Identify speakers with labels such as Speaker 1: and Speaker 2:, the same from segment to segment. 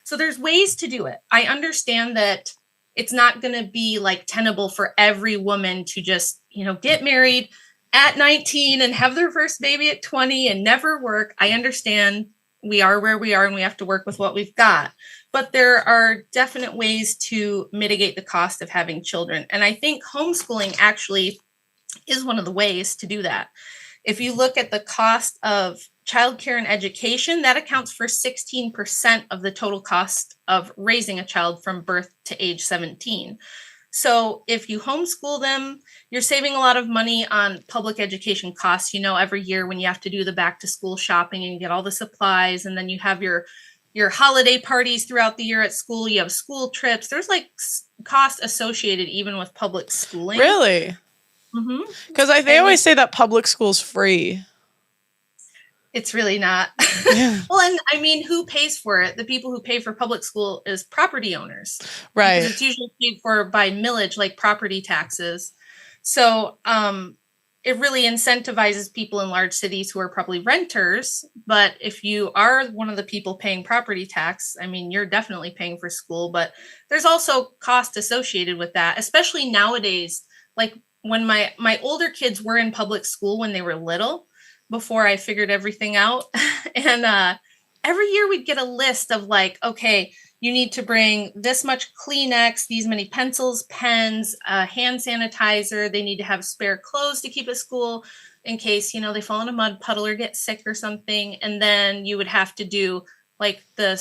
Speaker 1: So there's ways to do it. I understand that it's not going to be like tenable for every woman to just, get married at 19 and have their first baby at 20 and never work. I understand we are where we are and we have to work with what we've got. But there are definite ways to mitigate the cost of having children. And I think homeschooling actually is one of the ways to do that. If you look at the cost of childcare and education, that accounts for 16% of the total cost of raising a child from birth to age 17. So if you homeschool them, you're saving a lot of money on public education costs. Every year when you have to do the back to school shopping and get all the supplies, and then you have your holiday parties throughout the year at school, you have school trips. There's like costs associated even with public schooling.
Speaker 2: Really? Because they always say that public school's free.
Speaker 1: It's really not. Well, and I mean, who pays for it? The people who pay for public school is property owners.
Speaker 2: Right.
Speaker 1: Because it's usually paid for by millage, like property taxes. So it really incentivizes people in large cities who are probably renters. But if you are one of the people paying property tax, I mean, you're definitely paying for school. But there's also cost associated with that, especially nowadays. Like when my older kids were in public school when they were little, before I figured everything out. And every year we'd get a list of like, okay, you need to bring this much Kleenex, these many pencils, pens, hand sanitizer. They need to have spare clothes to keep at school in case, they fall in a mud puddle or get sick or something. And then you would have to do like the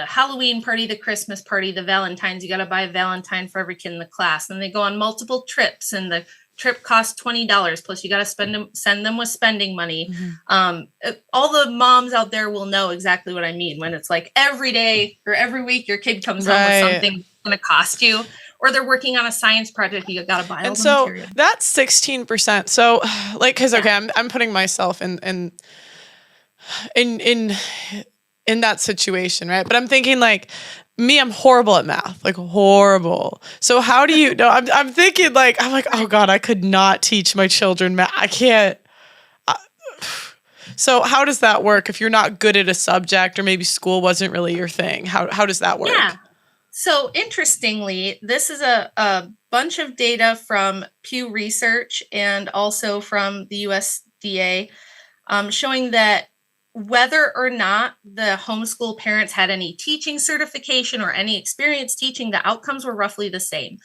Speaker 1: Halloween party, the Christmas party, the Valentine's. You got to buy a Valentine for every kid in the class. And they go on multiple trips, and the trip costs $20, plus you got to send them with spending money. All the moms out there will know exactly what I mean when it's like every day or every week your kid comes home with something that's going to cost you, or they're working on a science project, you got to buy all the material.
Speaker 2: And so that's 16%. So like, because okay, I'm putting myself in that situation, right? But I'm thinking like, me, I'm horrible at math, like horrible. So how do you know? I'm thinking like, I'm like, oh God, I could not teach my children math. I can't. So how does that work if you're not good at a subject, or maybe school wasn't really your thing? How does that work?
Speaker 1: Yeah. So interestingly, this is a bunch of data from Pew Research and also from the USDA showing that whether or not the homeschool parents had any teaching certification or any experience teaching, the outcomes were roughly the same.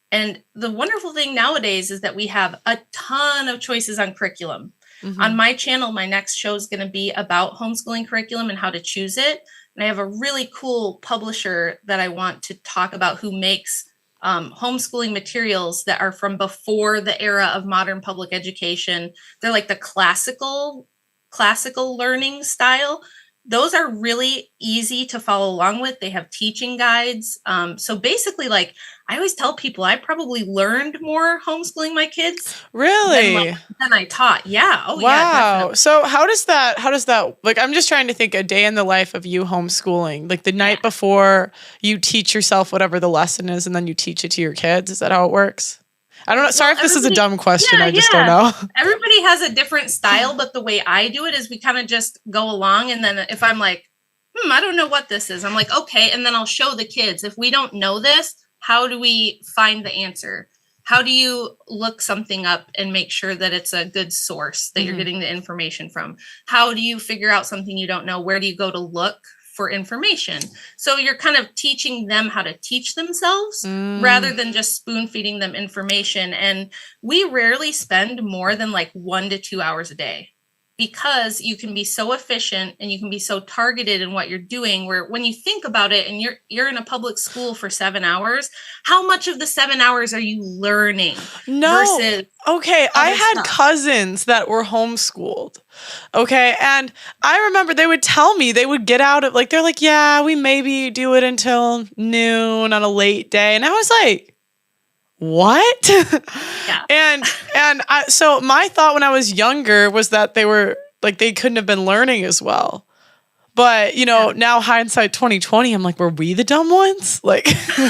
Speaker 1: And the wonderful thing nowadays is that we have a ton of choices on curriculum. On my channel, my next show is going to be about homeschooling curriculum and how to choose it. And I have a really cool publisher that I want to talk about who makes homeschooling materials that are from before the era of modern public education. They're like the classical learning style. Those are really easy to follow along with. They have teaching guides. So basically, like I always tell people, I probably learned more homeschooling my kids.
Speaker 2: Really?
Speaker 1: Than I taught. Yeah. Oh,
Speaker 2: wow.
Speaker 1: yeah. Definitely.
Speaker 2: So how does that, like, I'm just trying to think a day in the life of you homeschooling, like the night before you teach yourself whatever the lesson is, and then you teach it to your kids. Is that how it works? I don't know. Sorry if this is a dumb question. I just don't know.
Speaker 1: Everybody has a different style, but the way I do it is we kind of just go along. And then if I'm like, I don't know what this is, I'm like, okay. And then I'll show the kids, if we don't know this, how do we find the answer? How do you look something up and make sure that it's a good source that you're getting the information from? How do you figure out something you don't know? Where do you go to look for information? So you're kind of teaching them how to teach themselves rather than just spoon feeding them information. And we rarely spend more than like 1 to 2 hours a day, because you can be so efficient and you can be so targeted in what you're doing, where when you think about it and you're in a public school for 7 hours, how much of the 7 hours are you learning?
Speaker 2: Okay. I had cousins that were homeschooled. Okay. And I remember they would tell me, they would get out of like, they're like, yeah, we maybe do it until noon on a late day. And I was like, what?
Speaker 1: Yeah.
Speaker 2: So my thought when I was younger was that they were like, they couldn't have been learning as well. But, now hindsight 2020, I'm like, were we the dumb ones? Like,
Speaker 1: well,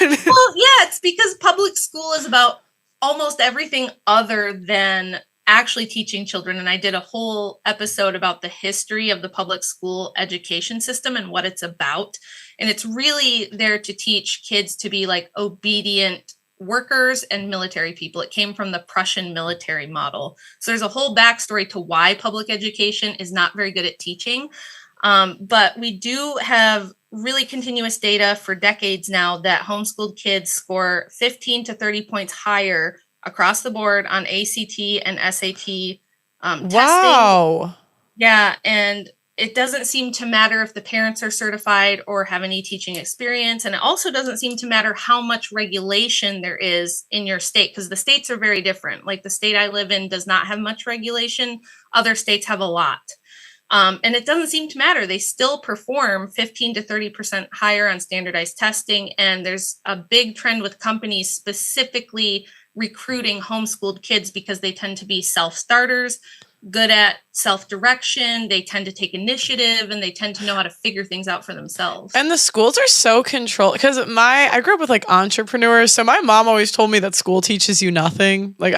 Speaker 1: yeah, it's because public school is about almost everything other than actually teaching children. And I did a whole episode about the history of the public school education system and what it's about. And it's really there to teach kids to be like obedient workers and military people. It came from the Prussian military model. So there's a whole backstory to why public education is not very good at teaching. But we do have really continuous data for decades now that homeschooled kids score 15 to 30 points higher across the board on ACT and SAT testing.
Speaker 2: Wow.
Speaker 1: Yeah, and it doesn't seem to matter if the parents are certified or have any teaching experience. And it also doesn't seem to matter how much regulation there is in your state, because the states are very different. Like the state I live in does not have much regulation. Other states have a lot. And it doesn't seem to matter. They still perform 15 to 30% higher on standardized testing. And there's a big trend with companies specifically recruiting homeschooled kids because they tend to be self-starters, good at self-direction. They tend to take initiative and they tend to know how to figure things out for themselves.
Speaker 2: And the schools are so controlled because I grew up with like entrepreneurs. So my mom always told me that school teaches you nothing, like,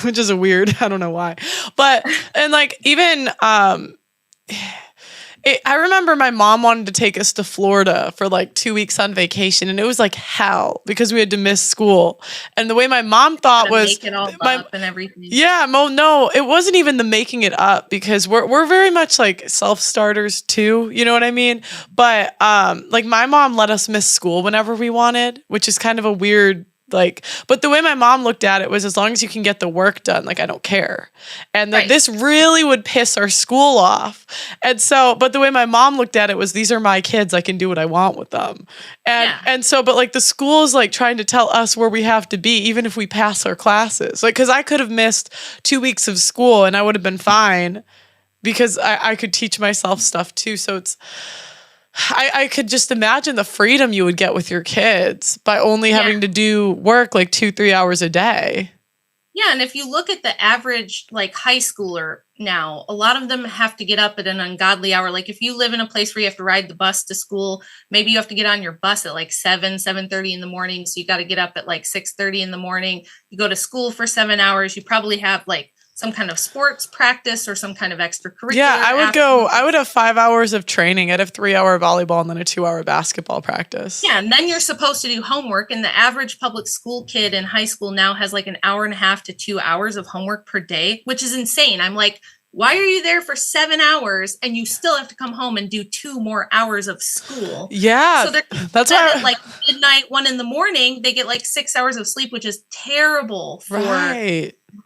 Speaker 2: which is a weird, I don't know why, but, and like, even, I remember my mom wanted to take us to Florida for like 2 weeks on vacation, and it was like hell because we had to miss school. And the way my mom thought was
Speaker 1: make it all up and everything.
Speaker 2: Yeah, no, it wasn't even the making it up because we're very much like self-starters too, you know what I mean? But like my mom let us miss school whenever we wanted, which is kind of a weird but the way my mom looked at it was, as long as you can get the work done, like, I don't care. And that this really would piss our school off. And so, but the way my mom looked at it was, these are my kids, I can do what I want with them. And so, but like the school's like trying to tell us where we have to be, even if we pass our classes. Like, cause I could have missed 2 weeks of school and I would have been fine because I could teach myself stuff too. So I could just imagine the freedom you would get with your kids by only having to do work like 2-3 hours a day.
Speaker 1: Yeah, and if you look at the average like high schooler now, a lot of them have to get up at an ungodly hour. Like if you live in a place where you have to ride the bus to school, maybe you have to get on your bus at like 7:30 in the morning. So you got to get up at like 6:30 in the morning. You go to school for 7 hours. You probably have like some kind of sports practice or some kind of extracurricular.
Speaker 2: Yeah, I would have 5 hours of training. I'd have 3-hour volleyball and then a 2-hour basketball practice.
Speaker 1: Yeah, and then you're supposed to do homework. And the average public school kid in high school now has like an hour and a half to 2 hours of homework per day, which is insane. I'm like, why are you there for 7 hours and you still have to come home and do 2 more hours of school?
Speaker 2: Yeah,
Speaker 1: so that's why at like midnight, 1 a.m, they get like 6 hours of sleep, which is terrible for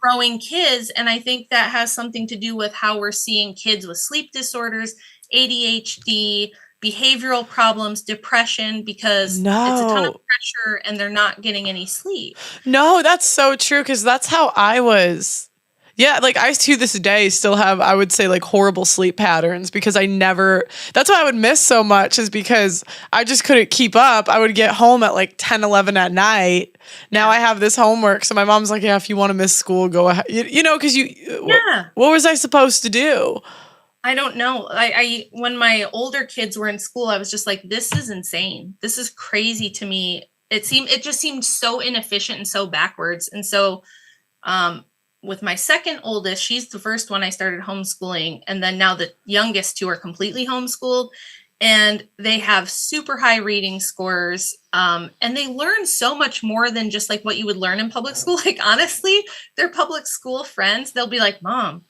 Speaker 1: growing kids. And I think that has something to do with how we're seeing kids with sleep disorders, ADHD, behavioral problems, depression, because it's a ton of pressure and they're not getting any sleep.
Speaker 2: No, that's so true, because that's how I was. Yeah, like I to this day still have, I would say, like horrible sleep patterns because that's why I would miss so much, is because I just couldn't keep up. I would get home at like 10, 11 at night. Now I have this homework. So my mom's like, yeah, if you want to miss school, go ahead. You know, because what was I supposed to do?
Speaker 1: I don't know. I when my older kids were in school, I was just like, this is insane. This is crazy to me. It just seemed so inefficient and so backwards. And so, with my second oldest, she's the first one I started homeschooling. And then now the youngest 2 are completely homeschooled, and they have super high reading scores. And they learn so much more than just like what you would learn in public school. Like, honestly, their public school friends, they'll be like, Mom,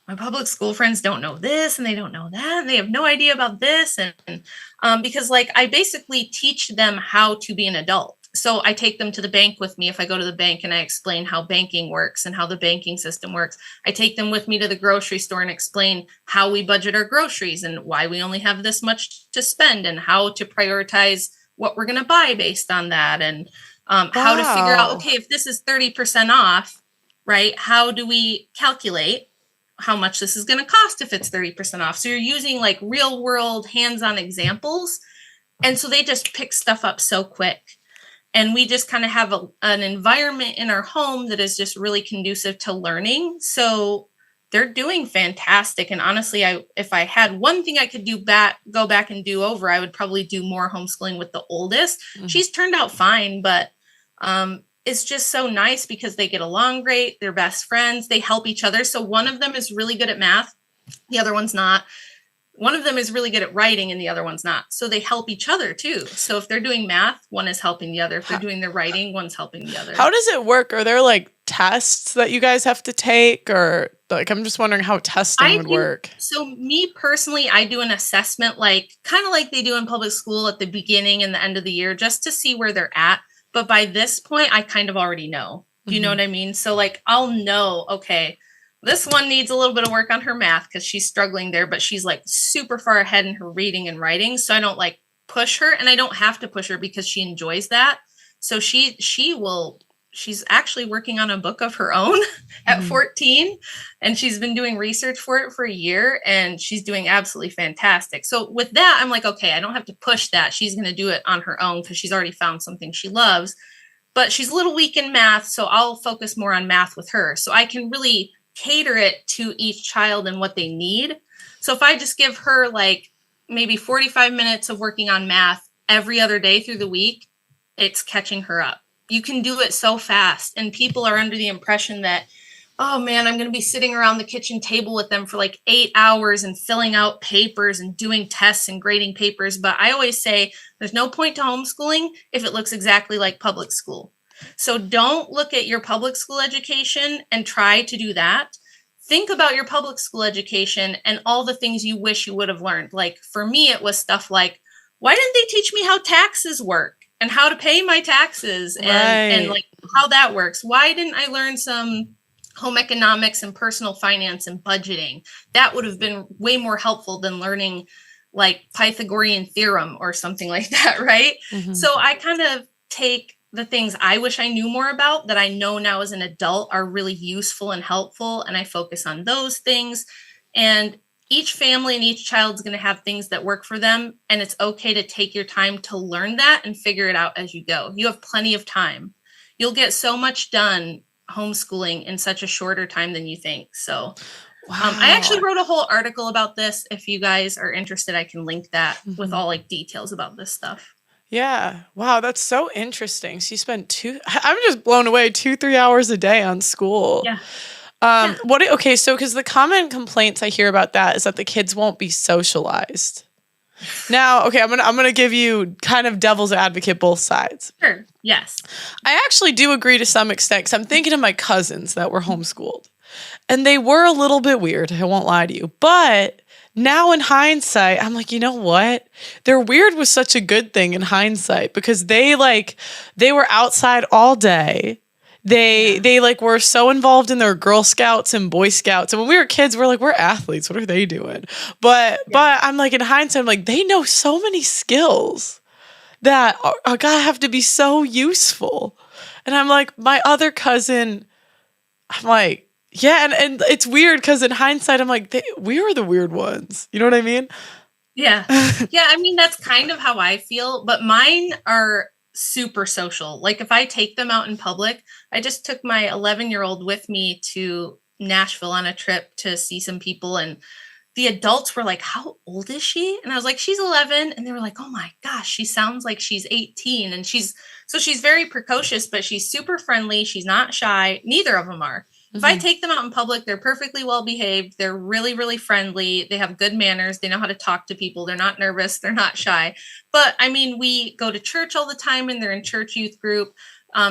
Speaker 1: my public school friends don't know this and they don't know that. And they have no idea about this. And because like I basically teach them how to be an adult. So I take them to the bank with me if I go to the bank, and I explain how banking works and how the banking system works. I take them with me to the grocery store and explain how we budget our groceries and why we only have this much to spend and how to prioritize what we're going to buy based on that. And how to figure out, okay, if this is 30% off, right? How do we calculate how much this is going to cost if it's 30% off? So you're using like real world hands-on examples. And so they just pick stuff up so quick. And we just kind of have an environment in our home that is just really conducive to learning. So they're doing fantastic. And honestly, if I had one thing I could go back and do over, I would probably do more homeschooling with the oldest. Mm-hmm. She's turned out fine, but is just so nice because they get along great. They're best friends. They help each other. So one of them is really good at math. The other one's not. One of them is really good at writing and the other one's not. So they help each other too. So if they're doing math, one is helping the other. If they're doing their writing, one's helping the other.
Speaker 2: How does it work? Are there like tests that you guys have to take, or like, I'm just wondering how testing would work.
Speaker 1: So me personally, I do an assessment, like kind of like they do in public school at the beginning and the end of the year, just to see where they're at. But by this point, I kind of already know. Do you know what I mean? So like, I'll know, okay, this one needs a little bit of work on her math because she's struggling there, but she's like super far ahead in her reading and writing. So I don't like push her, and I don't have to push her because she enjoys that. So she's actually working on a book of her own at 14, and she's been doing research for it for a year, and she's doing absolutely fantastic. So with that, I'm like, okay, I don't have to push that. She's going to do it on her own because she's already found something she loves, but she's a little weak in math. So I'll focus more on math with her. So I can really cater it to each child and what they need. So if I just give her like maybe 45 minutes of working on math every other day through the week, it's catching her up. You can do it so fast. And people are under the impression that, oh man, I'm going to be sitting around the kitchen table with them for like 8 hours and filling out papers and doing tests and grading papers. But I always say there's no point to homeschooling if it looks exactly like public school. So don't look at your public school education and try to do that. Think about your public school education and all the things you wish you would have learned. Like for me, it was stuff like, why didn't they teach me how taxes work and how to pay my taxes and like how that works? Why didn't I learn some home economics and personal finance and budgeting? That would have been way more helpful than learning like Pythagorean theorem or something like that, right? So I kind of take the things I wish I knew more about that I know now as an adult are really useful and helpful, and I focus on those things. And each family and each child's going to have things that work for them, and it's okay to take your time to learn that and figure it out as you go. You have plenty of time. You'll get so much done homeschooling in such a shorter time than you think. So I actually wrote a whole article about this. If you guys are interested, I can link that with all like details about this stuff.
Speaker 2: Yeah. Wow. That's so interesting. So you spent I'm just blown away, 2-3 hours a day on school.
Speaker 1: Yeah.
Speaker 2: Okay. So, because the common complaints I hear about that is that the kids won't be socialized. Now, okay, I'm gonna give you kind of devil's advocate both sides.
Speaker 1: Sure. Yes.
Speaker 2: I actually do agree to some extent, because I'm thinking of my cousins that were homeschooled, and they were a little bit weird. I won't lie to you, but now in hindsight, I'm like, you know what? Their weird was such a good thing in hindsight, because they were outside all day. They like were so involved in their Girl Scouts and Boy Scouts. And when we were kids, we're like, we're athletes. What are they doing? But I'm like, in hindsight, I'm like, they know so many skills that are gotta have to be so useful. And I'm like, my other cousin, I'm like, yeah, and it's weird because in hindsight, I'm like, we were the weird ones. You know what I mean?
Speaker 1: Yeah. Yeah, I mean, that's kind of how I feel, but mine are super social. Like if I take them out in public, I just took my 11-year-old with me to Nashville on a trip to see some people, and the adults were like, how old is she? And I was like, she's 11. And they were like, oh my gosh, she sounds like she's 18. And she's very precocious, but she's super friendly. She's not shy. Neither of them are. If I take them out in public, they're perfectly well behaved. They're really, really friendly. They have good manners. They know how to talk to people. They're not nervous. They're not shy. But I mean, we go to church all the time, and they're in church youth group.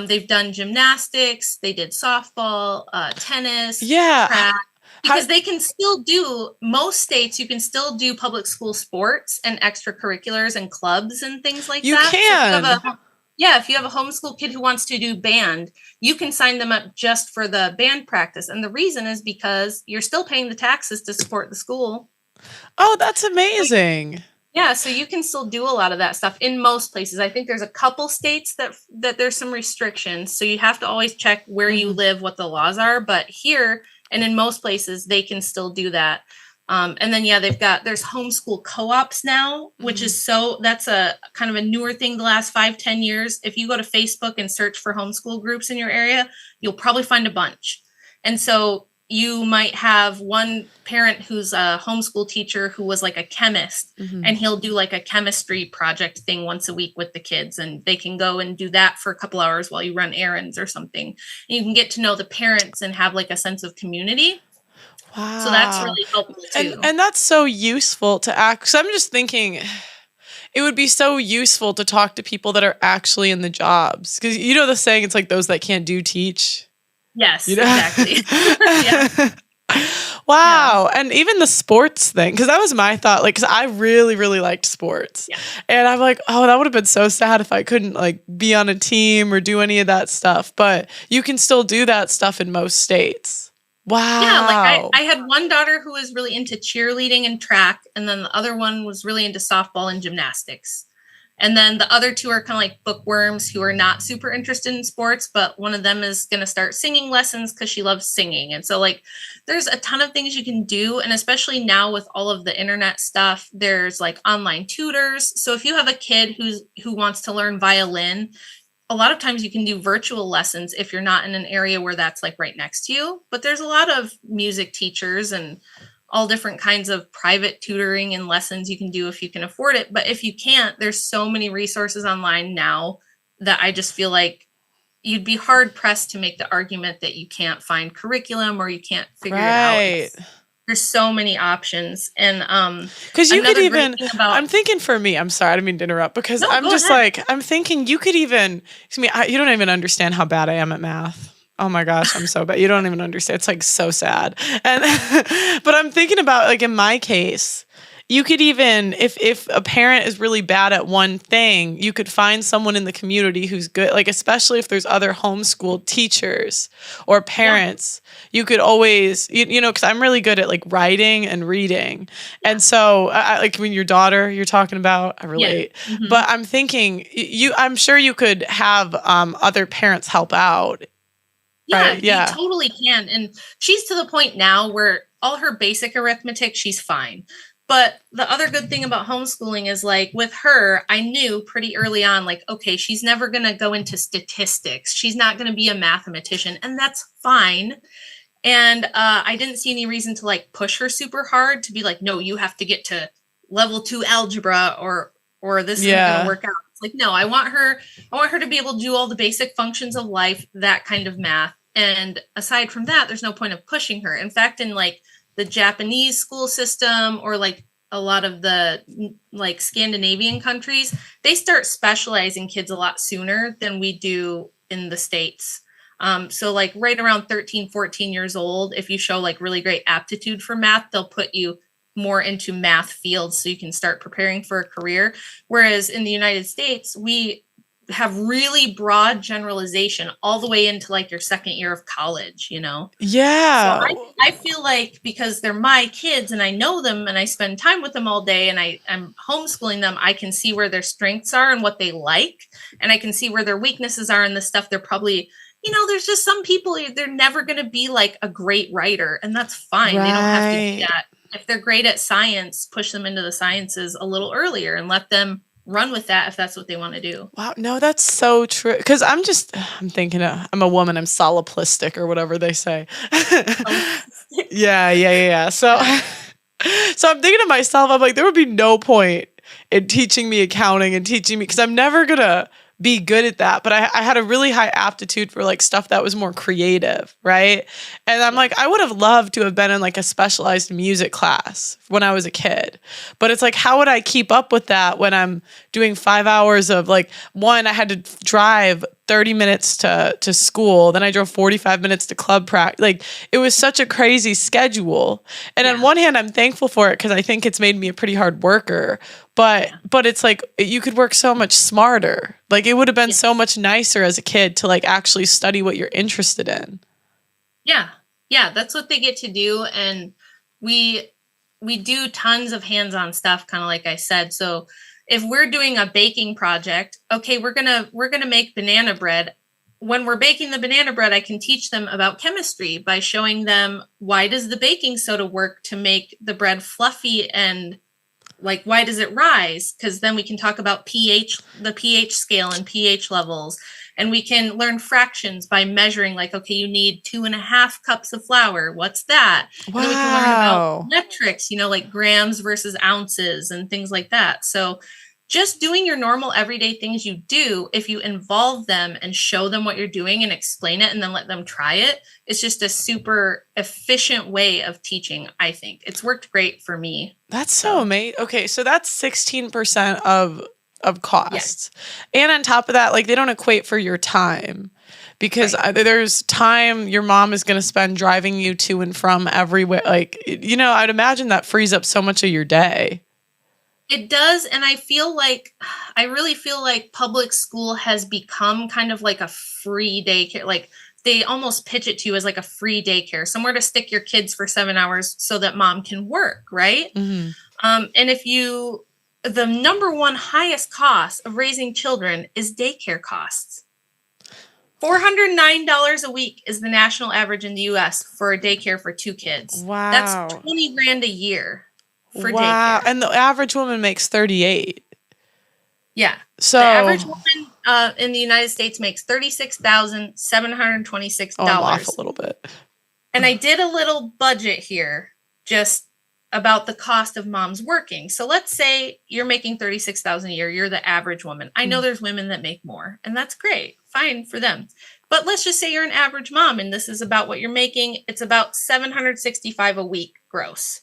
Speaker 1: They've done gymnastics. They did softball, tennis, track. Because they can still do, most states, you can still do public school sports and extracurriculars and clubs and things like that.
Speaker 2: You can.
Speaker 1: If you have a homeschool kid who wants to do band, you can sign them up just for the band practice. And the reason is because you're still paying the taxes to support the school.
Speaker 2: Oh, that's amazing.
Speaker 1: Yeah, so you can still do a lot of that stuff in most places. I think there's a couple states that there's some restrictions. So you have to always check where you live, what the laws are. But here and in most places, they can still do that. And then, there's homeschool co-ops now, which is that's a kind of a newer thing the last 5-10 years. If you go to Facebook and search for homeschool groups in your area, you'll probably find a bunch. And so you might have one parent who's a homeschool teacher who was like a chemist, and he'll do like a chemistry project thing once a week with the kids, and they can go and do that for a couple hours while you run errands or something. And you can get to know the parents and have like a sense of community.
Speaker 2: Wow.
Speaker 1: So that's really helpful too.
Speaker 2: And that's so useful to act. So I'm just thinking it would be so useful to talk to people that are actually in the jobs. Because you know the saying, it's like those that can't do teach.
Speaker 1: Yes, you know? Exactly. Yeah.
Speaker 2: Wow. Yeah. And even the sports thing, because that was my thought, like, because I really, really liked sports. Yeah. And I'm like, oh, that would have been so sad if I couldn't like be on a team or do any of that stuff. But you can still do that stuff in most states. Wow.
Speaker 1: Yeah, like I had one daughter who was really into cheerleading and track, and then the other one was really into softball and gymnastics. And then the other two are kind of like bookworms who are not super interested in sports, but one of them is going to start singing lessons because she loves singing. And so like there's a ton of things you can do. And especially now with all of the internet stuff, there's like online tutors. So if you have a kid who wants to learn violin, a lot of times you can do virtual lessons if you're not in an area where that's like right next to you. But there's a lot of music teachers and all different kinds of private tutoring and lessons you can do if you can afford it. But if you can't, there's so many resources online now that I just feel like you'd be hard pressed to make the argument that you can't find curriculum or you can't figure it out. There's so many options. And
Speaker 2: because you could even I'm thinking for me, I'm sorry, I didn't mean to interrupt, because I'm just like, I'm thinking you could even, you don't even understand how bad I am at math. Oh my gosh, I'm so bad. You don't even understand. It's like so sad. And but I'm thinking about like in my case, you could even, if a parent is really bad at one thing, you could find someone in the community who's good, like especially if there's other homeschool teachers or parents, you could always, you know, because I'm really good at like writing and reading. And so I like when your daughter you're talking about, I relate. Yeah. But I'm thinking I'm sure you could have other parents help out.
Speaker 1: Yeah, right? You totally can. And she's to the point now where all her basic arithmetic, she's fine. But the other good thing about homeschooling is like with her, I knew pretty early on, like, okay, she's never going to go into statistics. She's not going to be a mathematician, and that's fine. And I didn't see any reason to like push her super hard to be like, no, you have to get to level 2 algebra or this isn't going to work out. It's like, no, I want her to be able to do all the basic functions of life, that kind of math. And aside from that, there's no point of pushing her. In fact, in like the Japanese school system or like a lot of the like Scandinavian countries, they start specializing kids a lot sooner than we do in the States. So like right around 13, 14 years old, if you show like really great aptitude for math, they'll put you more into math fields so you can start preparing for a career. Whereas in the United States, we have really broad generalization all the way into like your second year of college, you know?
Speaker 2: Yeah.
Speaker 1: So I feel like because they're my kids and I know them and I spend time with them all day and I'm homeschooling them, I can see where their strengths are and what they like. And I can see where their weaknesses are and the stuff they're probably, you know, there's just some people, they're never going to be like a great writer, and that's fine. Right. They don't have to do that. If they're great at science, push them into the sciences a little earlier and let them run with that if that's what they want to do.
Speaker 2: Wow. No, that's so true. Because I'm thinking, I'm a woman, I'm soliplistic or whatever they say. Yeah. So I'm thinking to myself, I'm like, there would be no point in teaching me accounting and teaching me, because I'm never going to be good at that. But I had a really high aptitude for like stuff that was more creative, right? And I'm like, I would have loved to have been in like a specialized music class when I was a kid. But it's like, how would I keep up with that when I'm doing 5 hours of like, one, I had to drive 30 minutes to school. Then I drove 45 minutes to club practice. Like, it was such a crazy schedule. And on one hand, I'm thankful for it because I think it's made me a pretty hard worker. But it's like, you could work so much smarter. Like, it would have been so much nicer as a kid to like actually study what you're interested in.
Speaker 1: Yeah. Yeah. That's what they get to do. And we do tons of hands-on stuff, kind of like I said. So if we're doing a baking project, okay, we're gonna make banana bread. When we're baking the banana bread, I can teach them about chemistry by showing them, why does the baking soda work to make the bread fluffy and Like, why does it rise? Because then we can talk about the pH scale and pH levels. And we can learn fractions by measuring, like, okay, you need 2.5 cups of flour. What's that?
Speaker 2: Wow.
Speaker 1: And then we can learn about metrics, like grams versus ounces and things like that. So just doing your normal everyday things you do, if you involve them and show them what you're doing and explain it and then let them try it, it's just a super efficient way of teaching, I think. It's worked great for me.
Speaker 2: That's so amazing. Okay, so that's 16% of costs. Yeah. And on top of that, like, they don't equate for your time. Because there's time your mom is going to spend driving you to and from everywhere. Like, I'd imagine that frees up so much of your day.
Speaker 1: It does. And I really feel like public school has become kind of like a free daycare. Like, they almost pitch it to you as like a free daycare, somewhere to stick your kids for 7 hours so that mom can work, right? Mm-hmm. And the number one highest cost of raising children is daycare costs. $409 a week is the national average in the U.S. for a daycare for 2 kids. Wow. That's $20,000 a year.
Speaker 2: Wow. And the average woman makes 38.
Speaker 1: Yeah. So the average woman in the United States makes $36,726.
Speaker 2: Oh, I'm off a little bit.
Speaker 1: And I did a little budget here just about the cost of moms working. So let's say you're making $36,000 a year. You're the average woman. I know there's women that make more, and that's great. Fine for them. But let's just say you're an average mom, and this is about what you're making. It's about $765 a week gross.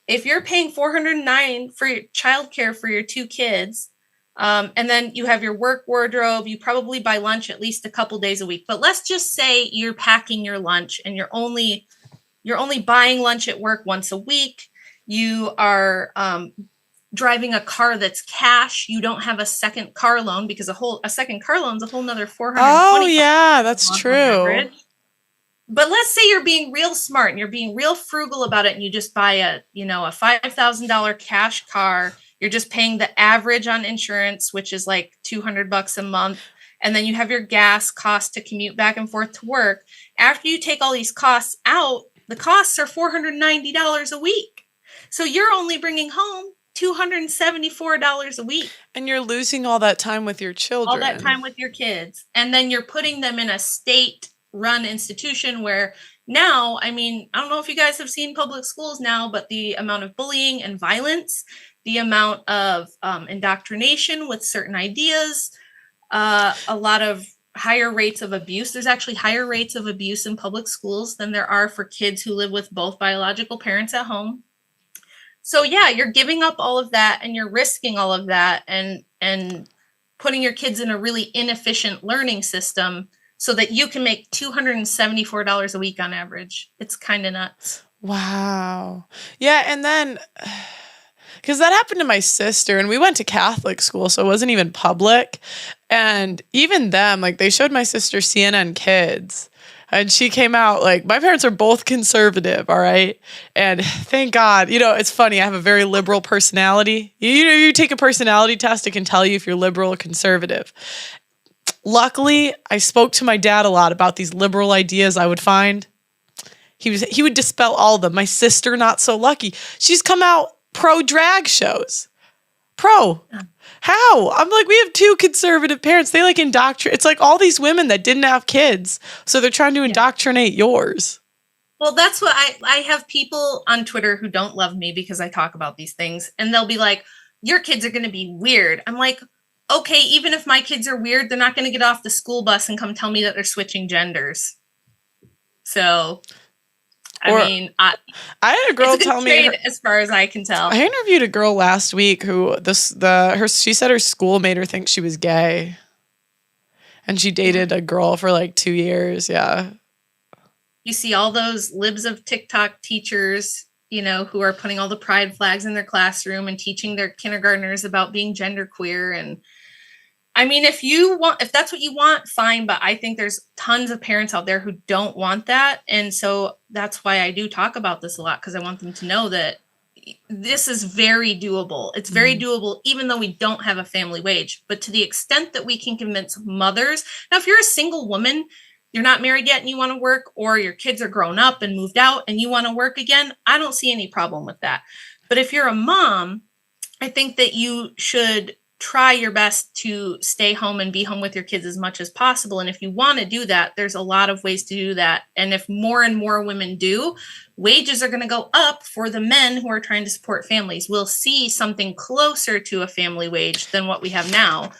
Speaker 1: If you're paying $409 for your childcare for your 2 kids, and then you have your work wardrobe, you probably buy lunch at least a couple days a week. But let's just say you're packing your lunch and you're only buying lunch at work once a week. You are driving a car that's cash. You don't have a second car loan, because a second car loan is a whole nother $420.
Speaker 2: Oh yeah, that's true.
Speaker 1: But let's say you're being real smart and you're being real frugal about it, and you just buy a $5,000 cash car. You're just paying the average on insurance, which is like $200 a month. And then you have your gas cost to commute back and forth to work. After you take all these costs out, the costs are $490 a week. So you're only bringing home $274 a week.
Speaker 2: And you're losing all that time with your children.
Speaker 1: All that time with your kids. And then you're putting them in a state-run institution where now, I don't know if you guys have seen public schools now, but the amount of bullying and violence, the amount of indoctrination with certain ideas, a lot of higher rates of abuse. There's actually higher rates of abuse in public schools than there are for kids who live with both biological parents at home. So yeah, you're giving up all of that and you're risking all of that and putting your kids in a really inefficient learning system so that you can make $274 a week on average. It's kind of nuts.
Speaker 2: Wow. Yeah, and then because that happened to my sister, and we went to Catholic school, so it wasn't even public. And even them, like, they showed my sister CNN Kids, and she came out, like, my parents are both conservative, all right? And thank God, it's funny, I have a very liberal personality. You take a personality test, it can tell you if you're liberal or conservative. Luckily, I spoke to my dad a lot about these liberal ideas I would find. He would dispel all of them. My sister, not so lucky. She's come out pro drag shows. Pro. How? I'm like, we have 2 conservative parents. They like indoctrinate. It's like all these women that didn't have kids. So they're trying to indoctrinate yours.
Speaker 1: Well, that's what I have people on Twitter who don't love me because I talk about these things. And they'll be like, your kids are going to be weird. I'm like, okay, even if my kids are weird, they're not going to get off the school bus and come tell me that they're switching genders. So, I
Speaker 2: had a girl tell me,
Speaker 1: as far as I can tell.
Speaker 2: I interviewed a girl last week who she said her school made her think she was gay, and she dated a girl for like 2 years. Yeah.
Speaker 1: You see all those libs of TikTok teachers, who are putting all the pride flags in their classroom and teaching their kindergartners about being genderqueer. And if that's what you want, fine. But I think there's tons of parents out there who don't want that. And so that's why I do talk about this a lot, because I want them to know that this is very doable. It's very doable, even though we don't have a family wage. But to the extent that we can convince mothers. Now, if you're a single woman, you're not married yet and you want to work, or your kids are grown up and moved out and you want to work again, I don't see any problem with that. But if you're a mom I think that you should try your best to stay home and be home with your kids as much as possible. And if you want to do that, there's a lot of ways to do that. And if more and more women do, wages are going to go up for the men who are trying to support families. We'll see something closer to a family wage than what we have now.